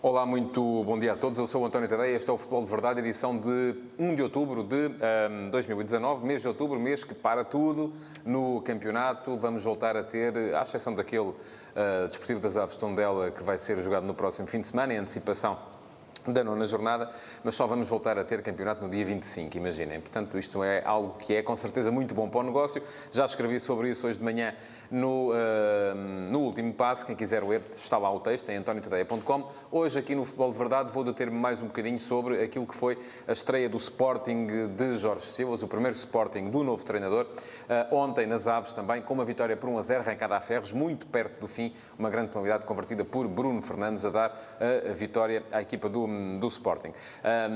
Olá, muito bom dia a todos. Eu sou o António Tadeia. Este é o Futebol de Verdade, edição de 1 de outubro de 2019, mês de outubro, mês que para tudo no campeonato. Vamos voltar a ter, à exceção daquele Desportivo das Aves de Tondela, que vai ser jogado no próximo fim de semana, em antecipação da nona jornada, mas só vamos voltar a ter campeonato no dia 25, imaginem. Portanto, isto é algo que é com certeza muito bom para o negócio. Já escrevi sobre isso hoje de manhã no último passo. Quem quiser ler, está lá o texto, em antoniotadeia.com. Hoje, aqui no Futebol de Verdade, vou deter-me mais um bocadinho sobre aquilo que foi a estreia do Sporting de Jorge Silas, o primeiro Sporting do novo treinador. Ontem, nas Aves também, com uma vitória por 1-0, arrancada a ferros, muito perto do fim, uma grande penalidade convertida por Bruno Fernandes a dar a vitória à equipa do Sporting.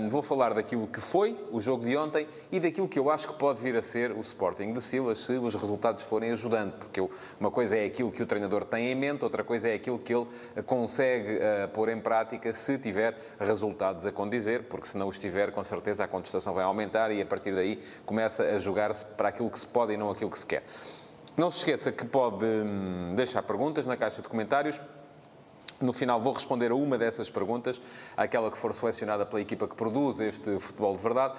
Vou falar daquilo que foi o jogo de ontem e daquilo que eu acho que pode vir a ser o Sporting de Silas, se os resultados forem ajudando, porque uma coisa é aquilo que o treinador tem em mente, outra coisa é aquilo que ele consegue pôr em prática se tiver resultados a condizer, porque se não os tiver, com certeza a contestação vai aumentar e a partir daí começa a jogar-se para aquilo que se pode e não aquilo que se quer. Não se esqueça que pode deixar perguntas na caixa de comentários. No final vou responder a uma dessas perguntas, aquela que for selecionada pela equipa que produz este Futebol de Verdade.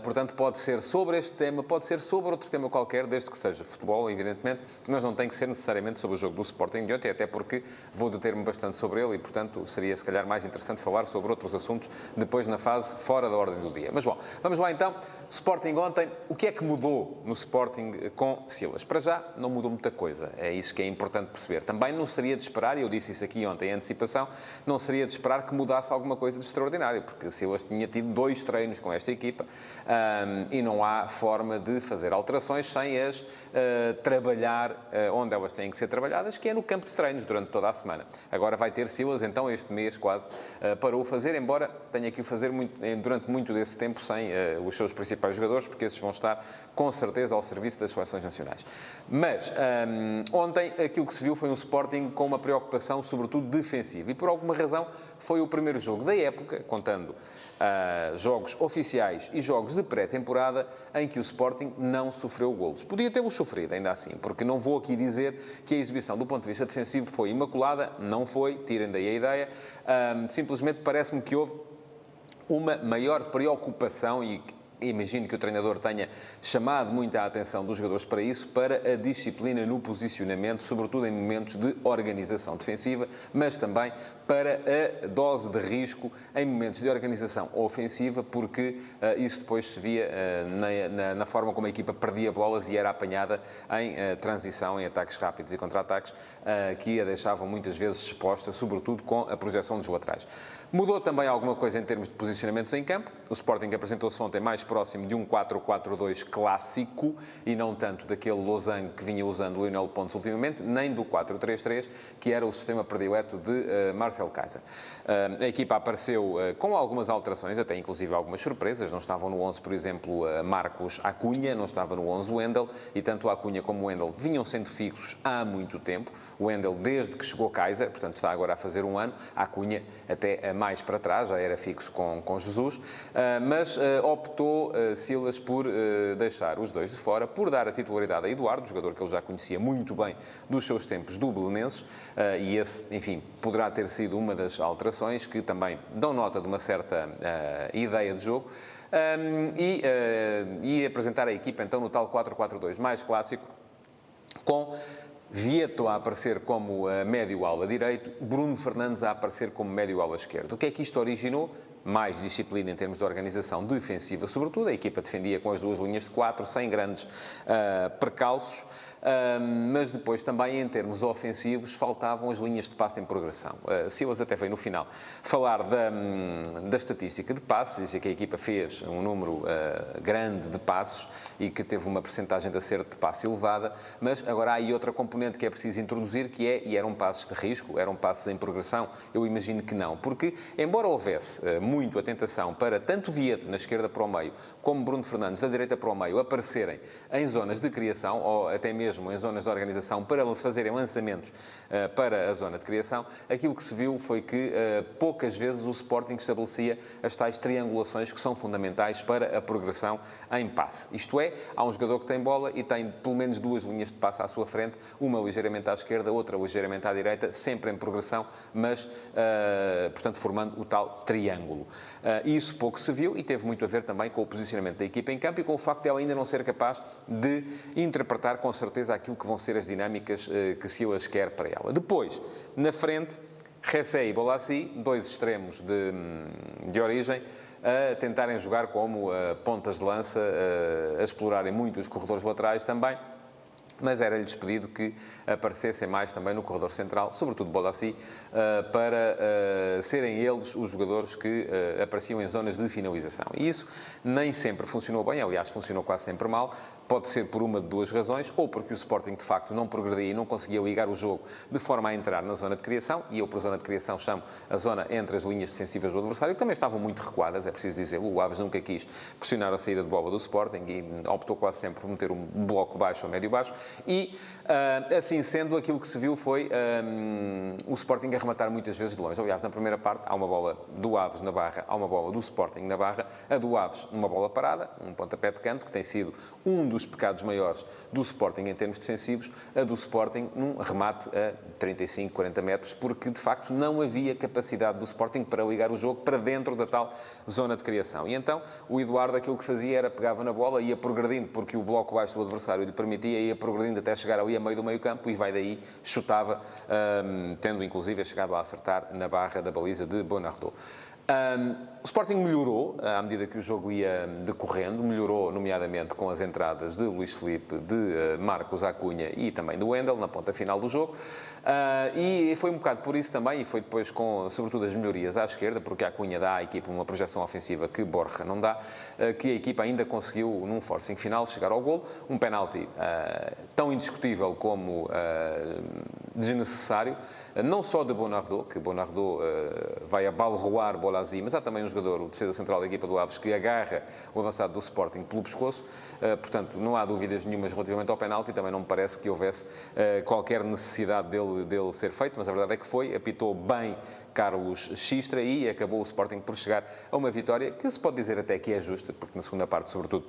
Portanto, pode ser sobre este tema, pode ser sobre outro tema qualquer, desde que seja futebol, evidentemente, mas não tem que ser necessariamente sobre o jogo do Sporting de ontem, até porque vou deter-me bastante sobre ele e, portanto, seria se calhar mais interessante falar sobre outros assuntos depois na fase fora da ordem do dia. Mas bom, vamos lá então. Sporting ontem, o que é que mudou no Sporting com Silas? Para já, não mudou muita coisa, é isso que é importante perceber. Também não seria de esperar, e eu disse isso aqui ontem em antecipação, não seria de esperar que mudasse alguma coisa de extraordinário, porque Silas tinha tido 2 treinos com esta equipa e não há forma de fazer alterações sem as trabalhar onde elas têm que ser trabalhadas, que é no campo de treinos durante toda a semana. Agora vai ter Silas, então, este mês quase para o fazer, embora tenha que o fazer durante muito desse tempo sem os seus principais jogadores, porque esses vão estar com certeza ao serviço das seleções nacionais. Mas ontem aquilo que se viu foi um Sporting com uma preocupação sobretudo defensiva, e por alguma razão foi o primeiro jogo da época, contando jogos oficiais e jogos de pré-temporada, em que o Sporting não sofreu golos. Podia tê-los sofrido, ainda assim, porque não vou aqui dizer que a exibição do ponto de vista defensivo foi imaculada, não foi, tirem daí a ideia, simplesmente parece-me que houve uma maior preocupação e imagino que o treinador tenha chamado muita atenção dos jogadores para isso, para a disciplina no posicionamento, sobretudo em momentos de organização defensiva, mas também para a dose de risco em momentos de organização ofensiva, porque isso depois se via na forma como a equipa perdia bolas e era apanhada em transição, em ataques rápidos e contra-ataques, que a deixavam muitas vezes exposta, sobretudo com a projeção dos laterais. Mudou também alguma coisa em termos de posicionamentos em campo. O Sporting apresentou-se ontem mais próximo de um 4-4-2 clássico e não tanto daquele losango que vinha usando o Lionel Pontes ultimamente, nem do 4-3-3, que era o sistema predileto de Marcel Kaiser. A equipa apareceu com algumas alterações, até inclusive algumas surpresas. Não estavam no 11, por exemplo, Marcos Acunha, não estava no 11 o Wendel, e tanto a Acunha como o Wendel vinham sendo fixos há muito tempo. O Wendel desde que chegou Kaiser, portanto está agora a fazer um ano, a Acunha até mais para trás, já era fixo com Jesus, mas optou Silas por deixar os dois de fora, por dar a titularidade a Eduardo, jogador que ele já conhecia muito bem dos seus tempos do Belenenses, e esse, enfim, poderá ter sido uma das alterações que também dão nota de uma certa ideia de jogo, e apresentar a equipa então no tal 4-4-2 mais clássico, com Vieto a aparecer como médio-ala direito, Bruno Fernandes a aparecer como médio-ala esquerdo. O que é que isto originou? Mais disciplina em termos de organização defensiva, sobretudo. A equipa defendia com as 2 linhas de 4, sem grandes percalços. Mas depois também em termos ofensivos faltavam as linhas de passe em progressão. Silas até veio no final falar da estatística de passes, disse que a equipa fez um número grande de passos e que teve uma percentagem de acerto de passe elevada, mas agora há aí outra componente que é preciso introduzir, que é, e eram passes de risco, eram passes em progressão? Eu imagino que não, porque embora houvesse muito a tentação para tanto Vieto na esquerda para o meio, como Bruno Fernandes da direita para o meio aparecerem em zonas de criação, ou até mesmo em zonas de organização, para fazerem lançamentos para a zona de criação, aquilo que se viu foi que poucas vezes o Sporting estabelecia as tais triangulações que são fundamentais para a progressão em passe. Isto é, há um jogador que tem bola e tem pelo menos 2 linhas de passe à sua frente, uma ligeiramente à esquerda, outra ligeiramente à direita, sempre em progressão, mas, portanto, formando o tal triângulo. Isso pouco se viu e teve muito a ver também com o posicionamento da equipa em campo e com o facto de ela ainda não ser capaz de interpretar com certeza aquilo que vão ser as dinâmicas que Silas quer para ela. Depois, na frente, Ressé e Bolasie, dois extremos de origem, a tentarem jogar como pontas de lança, a explorarem muito os corredores laterais também. Mas era-lhes pedido que aparecessem mais também no corredor central, sobretudo Bolasie, para serem eles os jogadores que apareciam em zonas de finalização. E isso nem sempre funcionou bem, aliás, funcionou quase sempre mal. Pode ser por uma de duas razões, ou porque o Sporting, de facto, não progredia e não conseguia ligar o jogo de forma a entrar na zona de criação, e eu, por zona de criação, chamo a zona entre as linhas defensivas do adversário, que também estavam muito recuadas, é preciso dizer. O Aves nunca quis pressionar a saída de bola do Sporting e optou quase sempre por meter um bloco baixo ou médio baixo. E, assim sendo, aquilo que se viu foi o Sporting a rematar muitas vezes de longe. Aliás, na primeira parte, há uma bola do Aves na barra, há uma bola do Sporting na barra. A do Aves, numa bola parada, um pontapé de canto, que tem sido um dos pecados maiores do Sporting em termos defensivos. A do Sporting, num remate a 35, 40 metros, porque, de facto, não havia capacidade do Sporting para ligar o jogo para dentro da tal zona de criação. E então, o Eduardo, aquilo que fazia era pegava na bola, ia progredindo, porque o bloco baixo do adversário lhe permitia, ia progredindo até chegar ali a meio do meio-campo e vai daí, chutava, tendo inclusive chegado a acertar na barra da baliza de Bonardo. O Sporting melhorou à medida que o jogo ia decorrendo, melhorou nomeadamente com as entradas de Luís Filipe, de Marcos Acunha e também do Wendel na ponta final do jogo. E foi um bocado por isso também, e foi depois com, sobretudo, as melhorias à esquerda, porque a Acunha dá à equipa uma projeção ofensiva que Borja não dá, que a equipa ainda conseguiu, num forcing final, chegar ao golo. Um penalti tão indiscutível como desnecessário, não só de Bonardo, que Bonardo vai abalroar Bolasie, mas há também um jogador, o defesa central da equipa do Aves, que agarra o avançado do Sporting pelo pescoço. Portanto, não há dúvidas nenhumas relativamente ao penalti, também não me parece que houvesse qualquer necessidade dele ser feito, mas a verdade é que foi, apitou bem Carlos Xistra e acabou o Sporting por chegar a uma vitória que se pode dizer até que é justa, porque na segunda parte, sobretudo,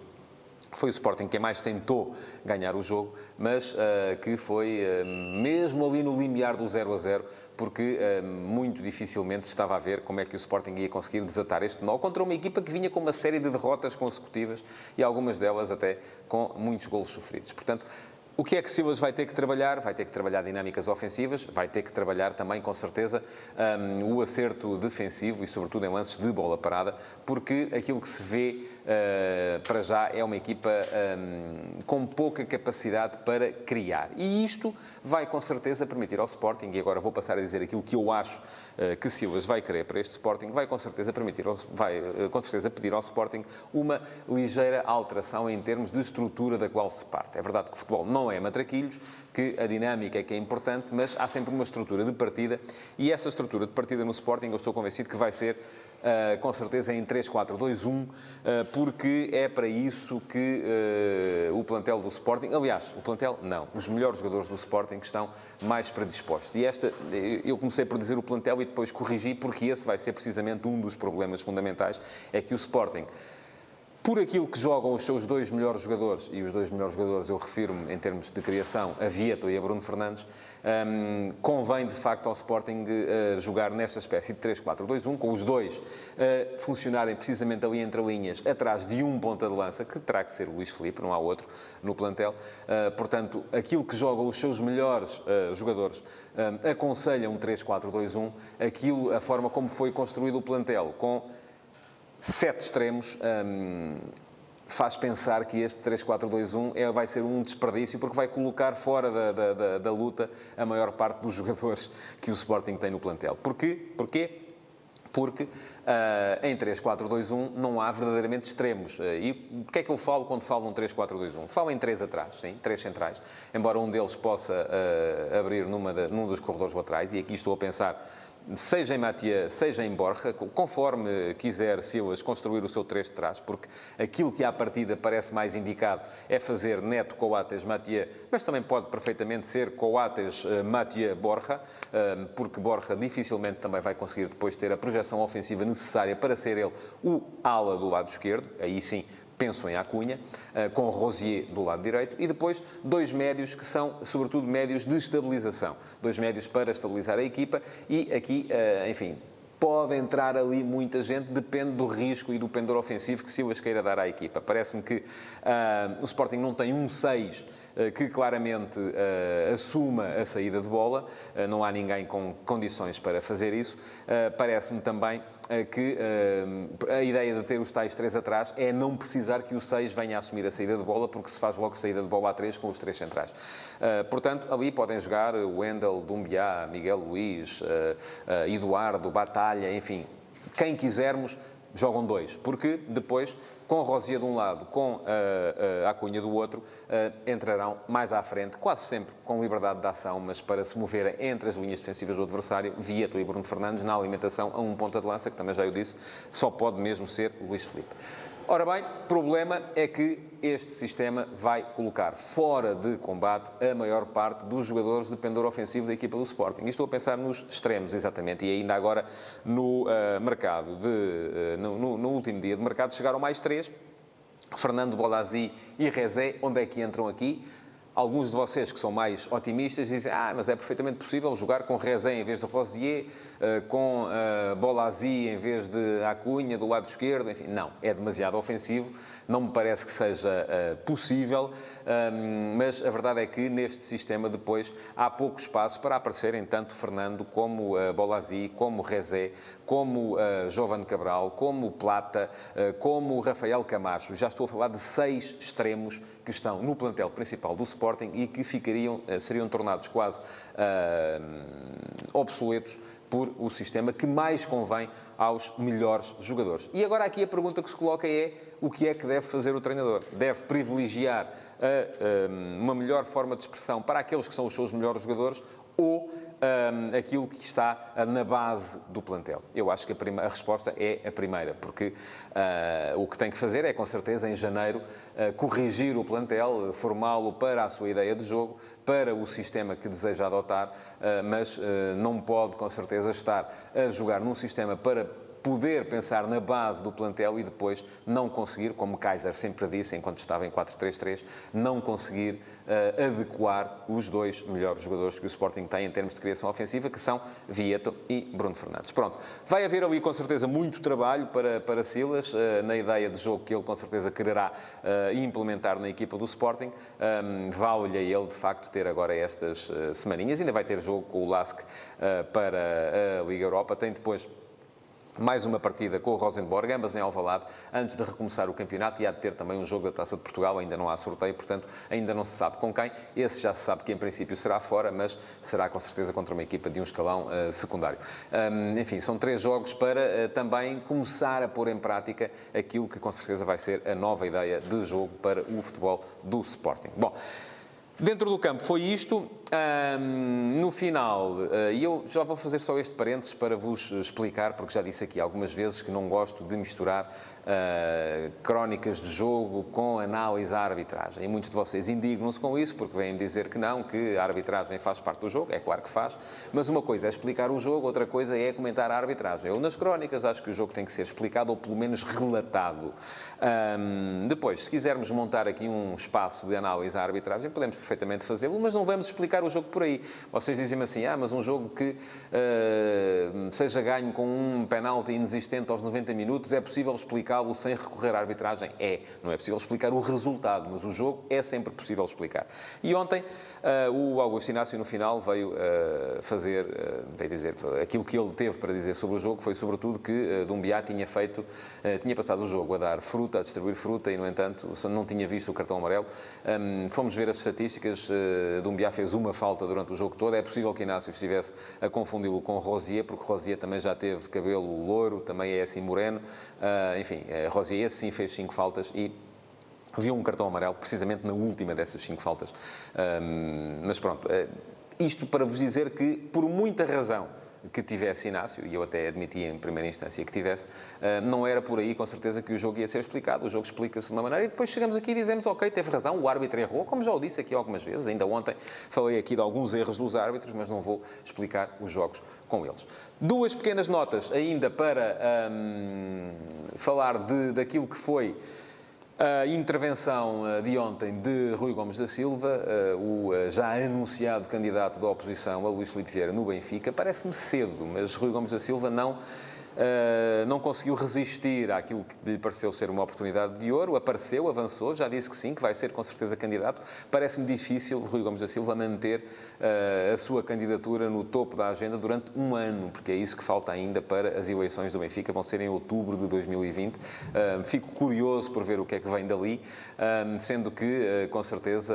foi o Sporting quem mais tentou ganhar o jogo, mas que foi mesmo ali no limiar do 0-0, porque muito dificilmente estava a ver como é que o Sporting ia conseguir desatar este nó contra uma equipa que vinha com uma série de derrotas consecutivas e algumas delas até com muitos golos sofridos. Portanto, o que é que Silas vai ter que trabalhar? Vai ter que trabalhar dinâmicas ofensivas, vai ter que trabalhar também, com certeza, o acerto defensivo e, sobretudo, em lances de bola parada, porque aquilo que se vê para já é uma equipa com pouca capacidade para criar. E isto vai, com certeza, permitir ao Sporting, e agora vou passar a dizer aquilo que eu acho que Silas vai querer para este Sporting, vai, com certeza, com certeza, pedir ao Sporting uma ligeira alteração em termos de estrutura da qual se parte. É verdade que o futebol não é matraquilhos, que a dinâmica é que é importante, mas há sempre uma estrutura de partida, e essa estrutura de partida no Sporting eu estou convencido que vai ser, com certeza, em 3-4-2-1, porque é para isso que o plantel do Sporting, aliás, o plantel não, os melhores jogadores do Sporting estão mais predispostos. E eu comecei por dizer o plantel e depois corrigi, porque esse vai ser precisamente um dos problemas fundamentais, é que o Sporting, por aquilo que jogam os seus dois melhores jogadores, e os dois melhores jogadores eu refiro-me em termos de criação a Vieto e a Bruno Fernandes, convém de facto ao Sporting jogar nesta espécie de 3-4-2-1, com os dois funcionarem precisamente ali entre linhas, atrás de um ponta de lança, que terá que ser o Luís Filipe, não há outro no plantel. Portanto, aquilo que jogam os seus melhores jogadores aconselha um 3-4-2-1, a forma como foi construído o plantel, com 7 extremos, faz pensar que este 3-4-2-1 vai ser um desperdício, porque vai colocar fora da luta a maior parte dos jogadores que o Sporting tem no plantel. Porquê? Porque em 3-4-2-1 não há verdadeiramente extremos. E o que é que eu falo quando falo num 3-4-2-1? Falo em 3 atrás, sim, 3 centrais, embora um deles possa abrir num dos corredores laterais, e aqui estou a pensar seja em Mathieu, seja em Borja, conforme quiser Silas construir o seu 3 de trás, porque aquilo que à partida parece mais indicado é fazer Neto, Coates, Mathieu, mas também pode perfeitamente ser Coates, Mathieu, Borja, porque Borja dificilmente também vai conseguir depois ter a projeção ofensiva necessária para ser ele o ala do lado esquerdo, aí sim penso em Acunha, com Rosier do lado direito, e depois 2 médios que são, sobretudo, médios de estabilização. 2 médios para estabilizar a equipa e aqui, enfim, pode entrar ali muita gente, depende do risco e do pendor ofensivo que Silas queira dar à equipa. Parece-me que o Sporting não tem um 6 que claramente assuma a saída de bola. Não há ninguém com condições para fazer isso. Parece-me também que a ideia de ter os tais 3 atrás é não precisar que o 6 venha a assumir a saída de bola, porque se faz logo saída de bola a 3 com os 3 centrais. Portanto, ali podem jogar o Wendel, Doumbia, Miguel Luís, Eduardo, Batalha, enfim, quem quisermos, jogam 2, porque depois, com a Rosier de um lado, com a Acunha do outro, entrarão mais à frente, quase sempre com liberdade de ação, mas para se moverem entre as linhas defensivas do adversário, Vieto e Bruno Fernandes, na alimentação a um ponta de lança, que também já eu disse, só pode mesmo ser Luís Filipe. Ora bem, problema é que este sistema vai colocar fora de combate a maior parte dos jogadores de pendor ofensivo da equipa do Sporting. E estou a pensar nos extremos, exatamente. E ainda agora no mercado, no último dia de mercado, chegaram mais 3. Fernando, Bolasie e Rezé. Onde é que entram aqui? Alguns de vocês que são mais otimistas dizem mas é perfeitamente possível jogar com Rezé em vez de Rosier, com Bolasie em vez de Acunha do lado esquerdo. Enfim, não, é demasiado ofensivo. Não me parece que seja possível, mas a verdade é que neste sistema depois há pouco espaço para aparecerem tanto Fernando como Bolasie, como Rezé, como Jovane Cabral, como Plata, como Rafael Camacho. Já estou a falar de 6 extremos que estão no plantel principal do Sporting e que seriam tornados quase obsoletos por o sistema que mais convém aos melhores jogadores. E agora aqui a pergunta que se coloca é: o que é que deve fazer o treinador? Deve privilegiar uma melhor forma de expressão para aqueles que são os seus melhores jogadores ou aquilo que está na base do plantel? Eu acho que a resposta é a primeira, porque o que tem que fazer é, com certeza, em janeiro, corrigir o plantel, formá-lo para a sua ideia de jogo, para o sistema que deseja adotar, mas não pode, com certeza, estar a jogar num sistema para poder pensar na base do plantel e depois não conseguir, como Kaiser sempre disse, enquanto estava em 4-3-3, não conseguir adequar os 2 melhores jogadores que o Sporting tem em termos de criação ofensiva, que são Vieto e Bruno Fernandes. Pronto, vai haver ali com certeza muito trabalho para Silas, na ideia de jogo que ele com certeza quererá implementar na equipa do Sporting. Vale-lhe a ele, de facto, ter agora estas semaninhas. Ainda vai ter jogo com o LASK para a Liga Europa. Tem depois mais uma partida com o Rosenborg, ambas em Alvalade, antes de recomeçar o campeonato, e há de ter também um jogo da Taça de Portugal. Ainda não há sorteio, portanto, ainda não se sabe com quem. Esse já se sabe que, em princípio, será fora, mas será, com certeza, contra uma equipa de um escalão secundário. Enfim, são 3 jogos para também começar a pôr em prática aquilo que, com certeza, vai ser a nova ideia de jogo para o futebol do Sporting. Bom, dentro do campo foi isto. No final, e eu já vou fazer só este parênteses para vos explicar, porque já disse aqui algumas vezes que não gosto de misturar crónicas de jogo com análise à arbitragem. E muitos de vocês indignam-se com isso, porque vêm dizer que não, que a arbitragem faz parte do jogo. É claro que faz, mas uma coisa é explicar o jogo, outra coisa é comentar a arbitragem. Eu, nas crónicas, acho que o jogo tem que ser explicado ou pelo menos relatado. Depois, se quisermos montar aqui um espaço de análise à arbitragem, podemos perfeitamente fazê-lo, mas não vamos explicar o jogo por aí. Vocês dizem-me assim, mas um jogo que seja ganho com um penalti inexistente aos 90 minutos, é possível explicá-lo sem recorrer à arbitragem? Não é possível explicar o resultado, mas o jogo é sempre possível explicar. E ontem, o Augusto Inácio, no final, veio dizer, aquilo que ele teve para dizer sobre o jogo foi, sobretudo, que Doumbia tinha passado o jogo a dar fruta, a distribuir fruta, e, no entanto, não tinha visto o cartão amarelo. Fomos ver as estatísticas. Doumbia fez uma falta durante o jogo todo. É possível que Inácio estivesse a confundi-lo com Rosier, porque Rosier também já teve cabelo louro, também é assim moreno. Enfim, Rosier, esse sim, fez 5 faltas e viu um cartão amarelo, precisamente na última dessas 5 faltas. Mas pronto, isto para vos dizer que, por muita razão que tivesse Inácio, e eu até admiti em primeira instância que tivesse, não era por aí, com certeza, que o jogo ia ser explicado. O jogo explica-se de uma maneira e depois chegamos aqui e dizemos, ok, teve razão, o árbitro errou, como já o disse aqui algumas vezes. Ainda ontem falei aqui de alguns erros dos árbitros, mas não vou explicar os jogos com eles. 2 pequenas notas ainda para falar daquilo que foi A intervenção de ontem de Rui Gomes da Silva, o já anunciado candidato da oposição a Luís Filipe Vieira no Benfica, parece-me cedo, mas Rui Gomes da Silva não conseguiu resistir àquilo que lhe pareceu ser uma oportunidade de ouro, apareceu, avançou, já disse que sim, que vai ser com certeza candidato. Parece-me difícil Rui Gomes da Silva manter a sua candidatura no topo da agenda durante um ano, porque é isso que falta ainda para as eleições do Benfica, vão ser em outubro de 2020. Fico curioso por ver o que é que vem dali, sendo que, com certeza,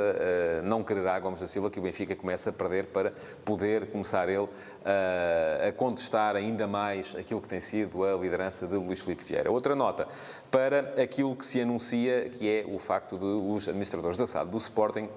não quererá Gomes da Silva que o Benfica comece a perder para poder começar ele a contestar ainda mais aquilo que tem sido a liderança de Luís Filipe Vieira. Outra nota para aquilo que se anuncia, que é o facto de os administradores da SAD do Sporting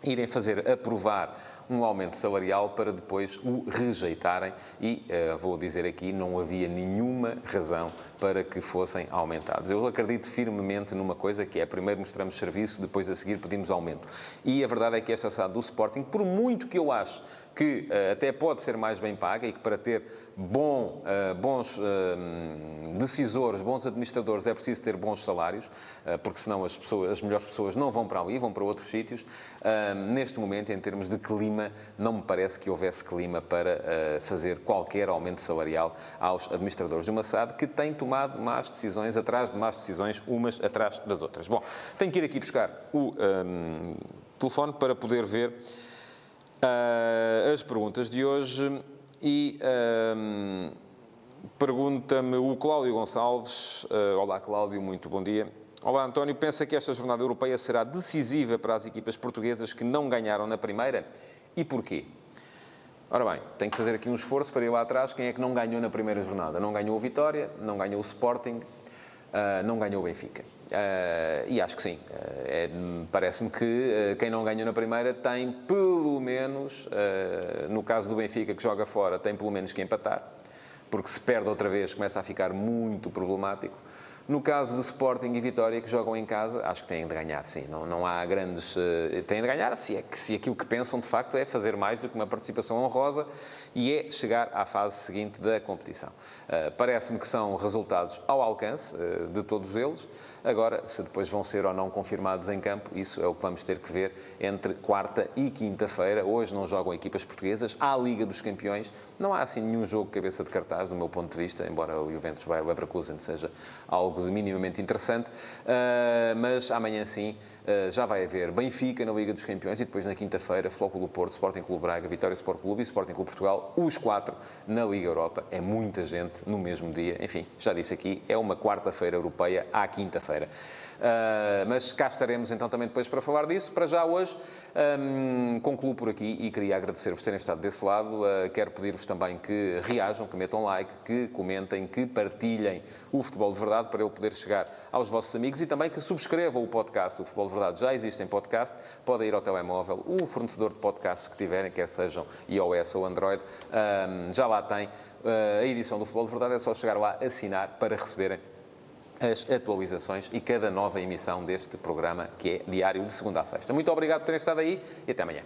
irem fazer aprovar um aumento salarial para depois o rejeitarem e, vou dizer aqui, não havia nenhuma razão para que fossem aumentados. Eu acredito firmemente numa coisa que é, primeiro mostramos serviço, depois a seguir pedimos aumento. E a verdade é que esta SAD do Sporting, por muito que eu acho que até pode ser mais bem paga e que para ter bons decisores, bons administradores, é preciso ter bons salários, porque senão as melhores pessoas não vão para ali, vão para outros sítios. Neste momento, em termos de clima, não me parece que houvesse clima para fazer qualquer aumento salarial aos administradores de uma SAD que têm tomado más decisões atrás de más decisões, umas atrás das outras. Bom, tenho que ir aqui buscar o telefone para poder ver as perguntas de hoje e pergunta-me o Cláudio Gonçalves. Olá, Cláudio, muito bom dia. Olá, António. Pensa que esta jornada europeia será decisiva para as equipas portuguesas que não ganharam na primeira? E porquê? Ora bem, tenho que fazer aqui um esforço para ir lá atrás. Quem é que não ganhou na primeira jornada? Não ganhou o Vitória, não ganhou o Sporting, não ganhou o Benfica. E acho que sim. Parece-me que quem não ganhou na primeira tem pelo menos, no caso do Benfica que joga fora, tem pelo menos que empatar, porque se perde outra vez começa a ficar muito problemático. No caso de Sporting e Vitória, que jogam em casa, acho que têm de ganhar, sim. Não há grandes... Têm de ganhar se aquilo que pensam, de facto, é fazer mais do que uma participação honrosa e é chegar à fase seguinte da competição. Parece-me que são resultados ao alcance de todos eles. Agora, se depois vão ser ou não confirmados em campo, isso é o que vamos ter que ver entre quarta e quinta-feira. Hoje não jogam equipas portuguesas. Há a Liga dos Campeões. Não há, assim, nenhum jogo cabeça de cartaz, do meu ponto de vista, embora o Juventus Bayer Leverkusen seja algo de minimamente interessante. Mas amanhã, sim, já vai haver Benfica na Liga dos Campeões e depois, na quinta-feira, Futebol Clube Porto, Sporting Clube Braga, Vitória Sport Clube e Sporting Clube Portugal, os 4 na Liga Europa. É muita gente no mesmo dia. Enfim, já disse aqui, é uma quarta-feira europeia à quinta-feira. Mas cá estaremos então também depois para falar disso. Para já hoje concluo por aqui e queria agradecer-vos terem estado desse lado. Quero pedir-vos também que reajam, que metam like, que comentem, que partilhem o Futebol de Verdade para eu poder chegar aos vossos amigos e também que subscrevam o podcast do Futebol de Verdade. Já existe em podcast, podem ir ao telemóvel, o fornecedor de podcasts que tiverem, quer sejam iOS ou Android, já lá tem a edição do Futebol de Verdade. É só chegar lá, assinar para receberem as atualizações e cada nova emissão deste programa, que é diário de segunda a sexta. Muito obrigado por terem estado aí e até amanhã.